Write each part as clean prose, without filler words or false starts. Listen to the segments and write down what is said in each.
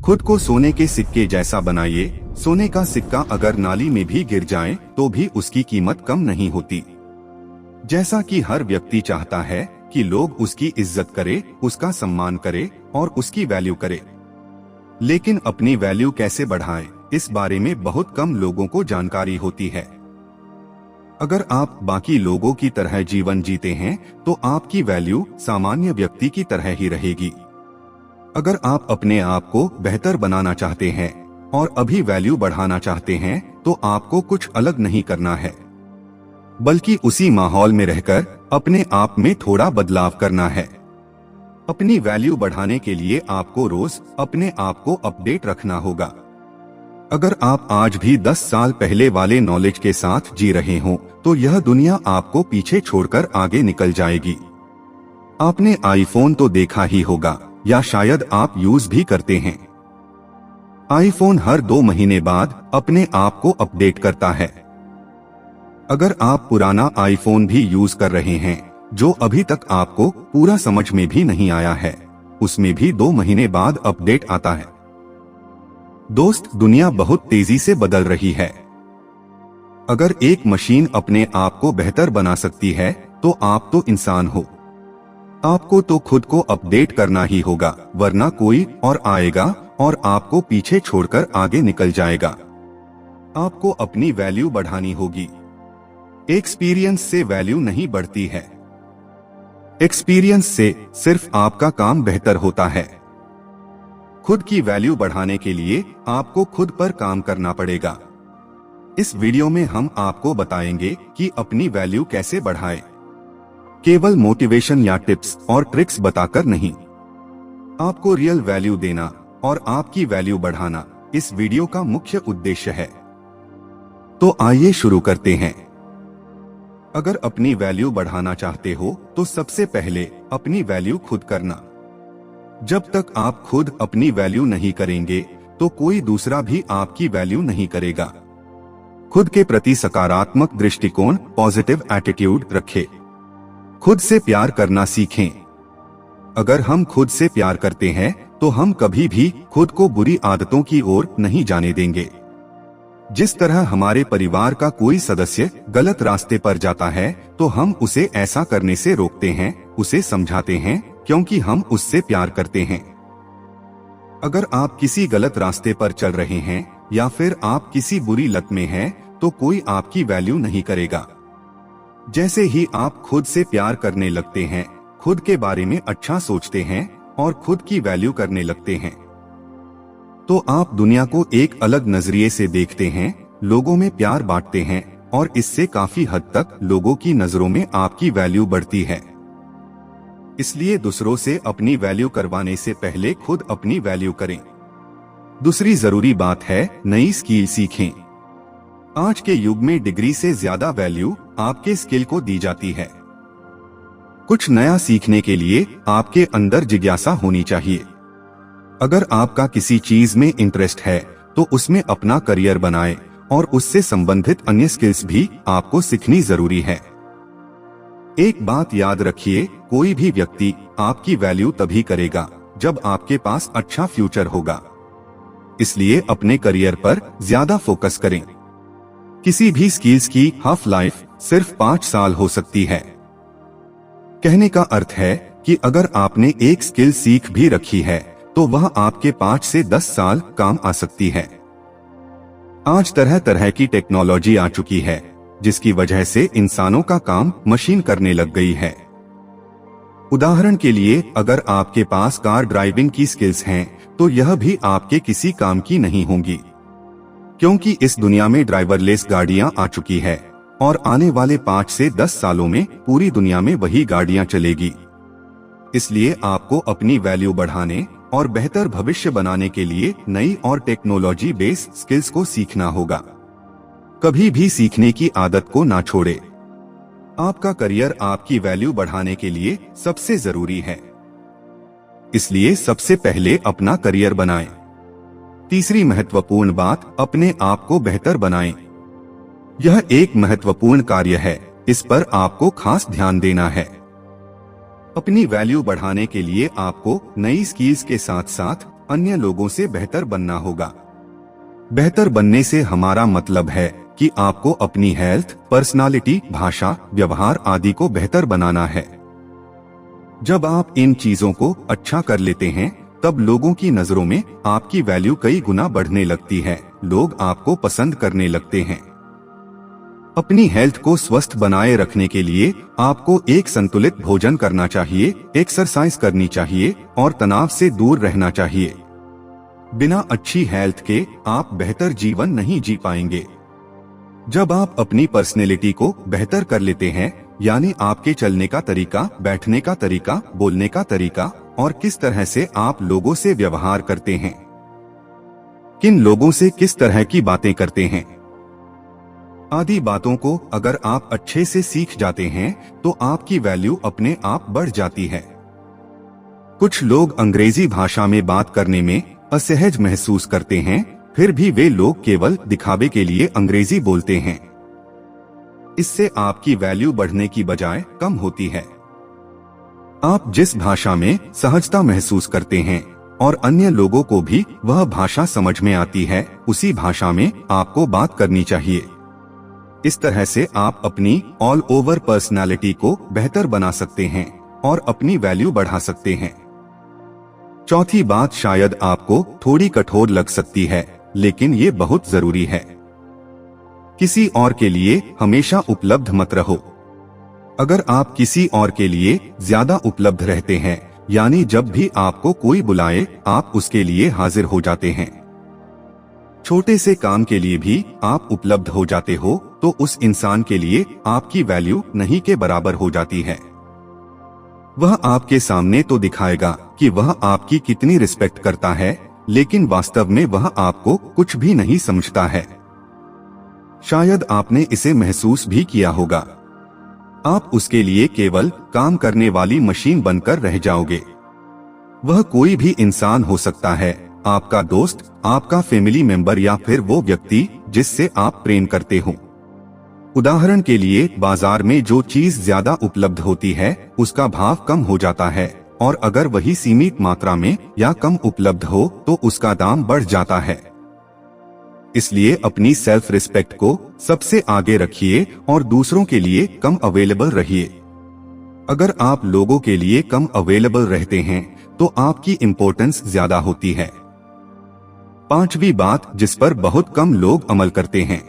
खुद को सोने के सिक्के जैसा बनाइए। सोने का सिक्का अगर नाली में भी गिर जाए तो भी उसकी कीमत कम नहीं होती। जैसा कि हर व्यक्ति चाहता है कि लोग उसकी इज्जत करे, उसका सम्मान करे और उसकी वैल्यू करे, लेकिन अपनी वैल्यू कैसे बढ़ाएं, इस बारे में बहुत कम लोगों को जानकारी होती है। अगर आप बाकी लोगों की तरह जीवन जीते हैं तो आपकी वैल्यू सामान्य व्यक्ति की तरह ही रहेगी। अगर आप अपने आप को बेहतर बनाना चाहते हैं और अभी वैल्यू बढ़ाना चाहते हैं तो आपको कुछ अलग नहीं करना है, बल्कि उसी माहौल में रहकर अपने आप में थोड़ा बदलाव करना है। अपनी वैल्यू बढ़ाने के लिए आपको रोज अपने आप को अपडेट रखना होगा। अगर आप आज भी 10 साल पहले वाले नॉलेज के साथ जी रहे हो तो यह दुनिया आपको पीछे छोड़कर आगे निकल जाएगी। आपने आईफोन तो देखा ही होगा, या शायद आप यूज भी करते हैं। आईफोन हर 2 महीने बाद अपने आप को अपडेट करता है। अगर आप पुराना आईफोन भी यूज कर रहे हैं जो अभी तक आपको पूरा समझ में भी नहीं आया है, उसमें भी 2 महीने बाद अपडेट आता है। दोस्त, दुनिया बहुत तेजी से बदल रही है। अगर एक मशीन अपने आप को बेहतर बना सकती है तो आप तो इंसान हो। आपको तो खुद को अपडेट करना ही होगा, वरना कोई और आएगा और आपको पीछे छोड़कर आगे निकल जाएगा। आपको अपनी वैल्यू बढ़ानी होगी। एक्सपीरियंस से वैल्यू नहीं बढ़ती है। एक्सपीरियंस से सिर्फ आपका काम बेहतर होता है। खुद की वैल्यू बढ़ाने के लिए आपको खुद पर काम करना पड़ेगा। इस वीडियो में हम आपको बताएंगे कि अपनी वैल्यू कैसे बढ़ाएं। केवल मोटिवेशन या टिप्स और ट्रिक्स बताकर नहीं, आपको रियल वैल्यू देना और आपकी वैल्यू बढ़ाना इस वीडियो का मुख्य उद्देश्य है। तो आइए शुरू करते हैं। अगर अपनी वैल्यू बढ़ाना चाहते हो तो सबसे पहले अपनी वैल्यू खुद करना। जब तक आप खुद अपनी वैल्यू नहीं करेंगे तो कोई दूसरा भी आपकी वैल्यू नहीं करेगा। खुद के प्रति सकारात्मक दृष्टिकोण, पॉजिटिव एटीट्यूड रखें। खुद से प्यार करना सीखें। अगर हम खुद से प्यार करते हैं तो हम कभी भी खुद को बुरी आदतों की ओर नहीं जाने देंगे। जिस तरह हमारे परिवार का कोई सदस्य गलत रास्ते पर जाता है तो हम उसे ऐसा करने से रोकते हैं, उसे समझाते हैं, क्योंकि हम उससे प्यार करते हैं। अगर आप किसी गलत रास्ते पर चल रहे हैं या फिर आप किसी बुरी लत में हैं, तो कोई आपकी वैल्यू नहीं करेगा। जैसे ही आप खुद से प्यार करने लगते हैं, खुद के बारे में अच्छा सोचते हैं और खुद की वैल्यू करने लगते हैं, तो आप दुनिया को एक अलग नजरिए से देखते हैं, लोगों में प्यार बांटते हैं और इससे काफी हद तक लोगों की नजरों में आपकी वैल्यू बढ़ती है। इसलिए दूसरों से अपनी वैल्यू करवाने से पहले खुद अपनी वैल्यू करें। दूसरी जरूरी बात है, नई स्किल सीखें। आज के युग में डिग्री से ज्यादा वैल्यू आपके स्किल को दी जाती है। कुछ नया सीखने के लिए आपके अंदर जिज्ञासा होनी चाहिए। अगर आपका किसी चीज में इंटरेस्ट है तो उसमें अपना करियर बनाएं और उससे संबंधित अन्य स्किल्स भी आपको सीखनी जरूरी है। एक बात याद रखिए, कोई भी व्यक्ति आपकी वैल्यू तभी करेगा जब आपके पास अच्छा फ्यूचर होगा। इसलिए अपने करियर पर ज्यादा फोकस करें। किसी भी स्किल्स की हाफ लाइफ सिर्फ 5 साल हो सकती है। कहने का अर्थ है कि अगर आपने एक स्किल सीख भी रखी है तो वह आपके 5 से 10 साल काम आ सकती है। आज तरह तरह की टेक्नोलॉजी आ चुकी है जिसकी वजह से इंसानों का काम मशीन करने लग गई है। उदाहरण के लिए, अगर आपके पास कार ड्राइविंग की स्किल्स हैं तो यह भी आपके किसी काम की नहीं होंगी, क्योंकि इस दुनिया में ड्राइवरलेस गाड़ियां आ चुकी है और आने वाले 5 से 10 सालों में पूरी दुनिया में वही गाड़ियां चलेगी। इसलिए आपको अपनी वैल्यू बढ़ाने और बेहतर भविष्य बनाने के लिए नई और टेक्नोलॉजी बेस्ड स्किल्स को सीखना होगा। कभी भी सीखने की आदत को ना छोड़े। आपका करियर आपकी वैल्यू बढ़ाने के लिए सबसे जरूरी है, इसलिए सबसे पहले अपना करियर बनाएं। तीसरी महत्वपूर्ण बात, अपने आप को बेहतर बनाएं। यह एक महत्वपूर्ण कार्य है, इस पर आपको खास ध्यान देना है। अपनी वैल्यू बढ़ाने के लिए आपको नई स्किल्स के साथ साथ अन्य लोगों से बेहतर बनना होगा। बेहतर बनने से हमारा मतलब है कि आपको अपनी हेल्थ, पर्सनालिटी, भाषा, व्यवहार आदि को बेहतर बनाना है। जब आप इन चीजों को अच्छा कर लेते हैं, तब लोगों की नजरों में आपकी वैल्यू कई गुना बढ़ने लगती है। लोग आपको पसंद करने लगते हैं। अपनी हेल्थ को स्वस्थ बनाए रखने के लिए आपको एक संतुलित भोजन करना चाहिए, एक्सरसाइज करनी चाहिए और तनाव से दूर रहना चाहिए। बिना अच्छी हेल्थ के आप बेहतर जीवन नहीं जी पाएंगे। जब आप अपनी पर्सनैलिटी को बेहतर कर लेते हैं, यानी आपके चलने का तरीका, बैठने का तरीका, बोलने का तरीका और किस तरह से आप लोगों से व्यवहार करते हैं, किन लोगों से किस तरह की बातें करते हैं, आदि बातों को अगर आप अच्छे से सीख जाते हैं तो आपकी वैल्यू अपने आप बढ़ जाती है। कुछ लोग अंग्रेजी भाषा में बात करने में असहज महसूस करते हैं, फिर भी वे लोग केवल दिखावे के लिए अंग्रेजी बोलते हैं। इससे आपकी वैल्यू बढ़ने की बजाय कम होती है। आप जिस भाषा में सहजता महसूस करते हैं और अन्य लोगों को भी वह भाषा समझ में आती है, उसी भाषा में आपको बात करनी चाहिए। इस तरह से आप अपनी ऑल ओवर पर्सनालिटी को बेहतर बना सकते हैं और अपनी वैल्यू बढ़ा सकते हैं। चौथी बात शायद आपको थोड़ी कठोर लग सकती है, लेकिन ये बहुत जरूरी है। किसी और के लिए हमेशा उपलब्ध मत रहो। अगर आप किसी और के लिए ज्यादा उपलब्ध रहते हैं, यानी जब भी आपको कोई बुलाए आप उसके लिए हाजिर हो जाते हैं, छोटे से काम के लिए भी आप उपलब्ध हो जाते हो, तो उस इंसान के लिए आपकी वैल्यू नहीं के बराबर हो जाती है। वह आपके सामने तो दिखाएगा कि वह आपकी कितनी रिस्पेक्ट करता है, लेकिन वास्तव में वह आपको कुछ भी नहीं समझता है। शायद आपने इसे महसूस भी किया होगा। आप उसके लिए केवल काम करने वाली मशीन बनकर रह जाओगे। वह कोई भी इंसान हो सकता है, आपका दोस्त, आपका फैमिली मेंबर या फिर वो व्यक्ति जिससे आप प्रेम करते हो। उदाहरण के लिए बाजार में जो चीज ज्यादा उपलब्ध होती है उसका भाव कम हो जाता है, और अगर वही सीमित मात्रा में या कम उपलब्ध हो तो उसका दाम बढ़ जाता है। इसलिए अपनी सेल्फ रिस्पेक्ट को सबसे आगे रखिए और दूसरों के लिए कम अवेलेबल रहिए। अगर आप लोगों के लिए कम अवेलेबल रहते हैं तो आपकी इम्पोर्टेंस ज्यादा होती है। पांचवी बात जिस पर बहुत कम लोग अमल करते हैं,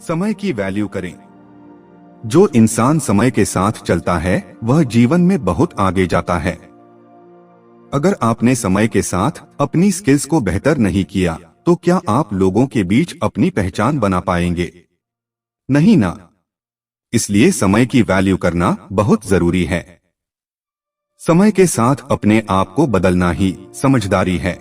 समय की वैल्यू करें। जो इंसान समय के साथ चलता है वह जीवन में बहुत आगे जाता है। अगर आपने समय के साथ अपनी स्किल्स को बेहतर नहीं किया तो क्या आप लोगों के बीच अपनी पहचान बना पाएंगे? नहीं ना। इसलिए समय की वैल्यू करना बहुत जरूरी है। समय के साथ अपने आप को बदलना ही समझदारी है।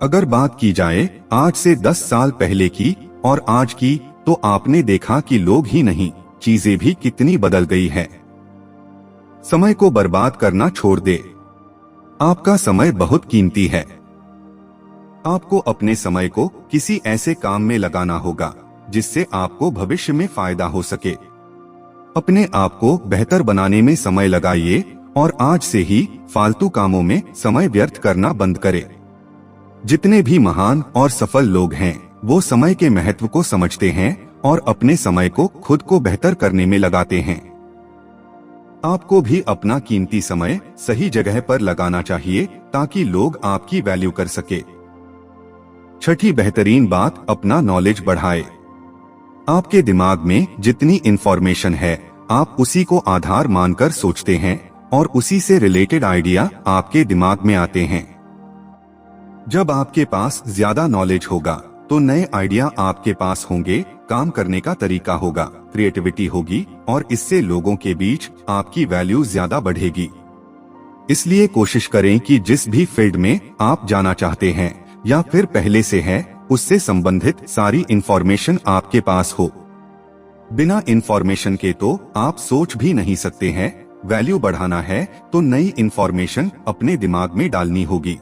अगर बात की जाए आज से 10 साल पहले की और आज की, तो आपने देखा कि लोग ही नहीं, चीजें भी कितनी बदल गई है। समय को बर्बाद करना छोड़ दे। आपका समय बहुत कीमती है। आपको अपने समय को किसी ऐसे काम में लगाना होगा जिससे आपको भविष्य में फायदा हो सके। अपने आप को बेहतर बनाने में समय लगाइए और आज से ही फालतू कामों में समय व्यर्थ करना बंद करें। जितने भी महान और सफल लोग हैं वो समय के महत्व को समझते हैं और अपने समय को खुद को बेहतर करने में लगाते हैं। आपको भी अपना कीमती समय सही जगह पर लगाना चाहिए ताकि लोग आपकी वैल्यू कर सके। छठी बेहतरीन बात, अपना नॉलेज बढ़ाए। आपके दिमाग में जितनी इंफॉर्मेशन है आप उसी को आधार मानकर सोचते हैं और उसी से रिलेटेड आइडिया आपके दिमाग में आते हैं। जब आपके पास ज्यादा नॉलेज होगा तो नए आइडिया आपके पास होंगे, काम करने का तरीका होगा, क्रिएटिविटी होगी और इससे लोगों के बीच आपकी वैल्यू ज्यादा बढ़ेगी। इसलिए कोशिश करें कि जिस भी फील्ड में आप जाना चाहते हैं या फिर पहले से है उससे संबंधित सारी इंफॉर्मेशन आपके पास हो। बिना इंफॉर्मेशन के तो आप सोच भी नहीं सकते हैं। वैल्यू बढ़ाना है तो नई इंफॉर्मेशन अपने दिमाग में डालनी होगी।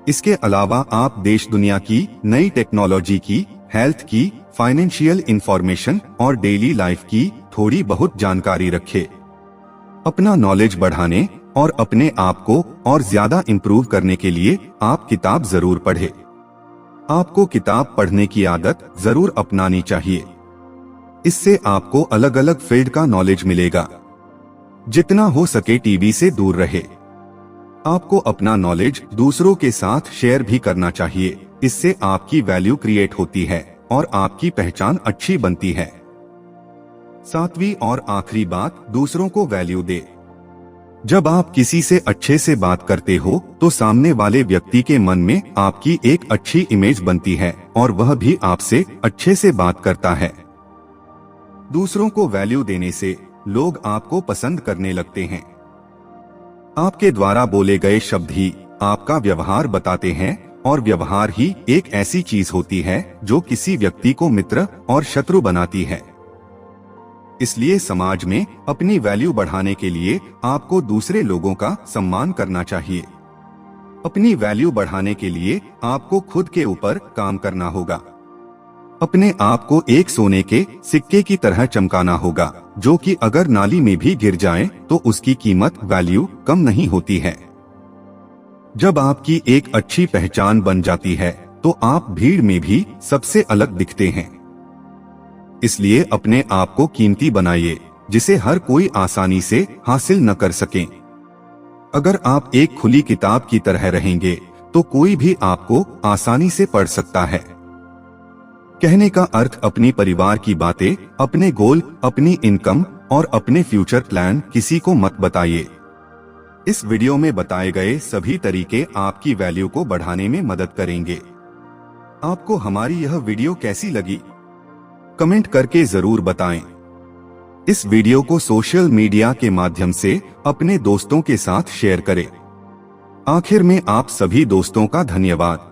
इसके अलावा आप देश दुनिया की नई टेक्नोलॉजी की, हेल्थ की, फाइनेंशियल इंफॉर्मेशन और डेली लाइफ की थोड़ी बहुत जानकारी रखें। अपना नॉलेज बढ़ाने और अपने आप को और ज्यादा इम्प्रूव करने के लिए आप किताब जरूर पढ़ें। आपको किताब पढ़ने की आदत जरूर अपनानी चाहिए। इससे आपको अलग अलग फील्ड का नॉलेज मिलेगा। जितना हो सके टीवी से दूर रहे। आपको अपना नॉलेज दूसरों के साथ शेयर भी करना चाहिए। इससे आपकी वैल्यू क्रिएट होती है और आपकी पहचान अच्छी बनती है। सातवीं और आखिरी बात, दूसरों को वैल्यू दे। जब आप किसी से अच्छे से बात करते हो तो सामने वाले व्यक्ति के मन में आपकी एक अच्छी इमेज बनती है और वह भी आपसे अच्छे से बात करता है। दूसरों को वैल्यू देने से लोग आपको पसंद करने लगते हैं। आपके द्वारा बोले गए शब्द ही आपका व्यवहार बताते हैं और व्यवहार ही एक ऐसी चीज होती है जो किसी व्यक्ति को मित्र और शत्रु बनाती है। इसलिए समाज में अपनी वैल्यू बढ़ाने के लिए आपको दूसरे लोगों का सम्मान करना चाहिए। अपनी वैल्यू बढ़ाने के लिए आपको खुद के ऊपर काम करना होगा। अपने आप को एक सोने के सिक्के की तरह चमकाना होगा, जो कि अगर नाली में भी गिर जाए तो उसकी कीमत वैल्यू कम नहीं होती है। जब आपकी एक अच्छी पहचान बन जाती है तो आप भीड़ में भी सबसे अलग दिखते हैं। इसलिए अपने आप को कीमती बनाइए, जिसे हर कोई आसानी से हासिल न कर सके। अगर आप एक खुली किताब की तरह रहेंगे तो कोई भी आपको आसानी से पढ़ सकता है। कहने का अर्थ, अपने परिवार की बातें, अपने गोल, अपनी इनकम और अपने फ्यूचर प्लान किसी को मत बताइए। इस वीडियो में बताए गए सभी तरीके आपकी वैल्यू को बढ़ाने में मदद करेंगे। आपको हमारी यह वीडियो कैसी लगी? कमेंट करके जरूर बताएं। इस वीडियो को सोशल मीडिया के माध्यम से अपने दोस्तों के साथ शेयर करें। आखिर में आप सभी दोस्तों का धन्यवाद।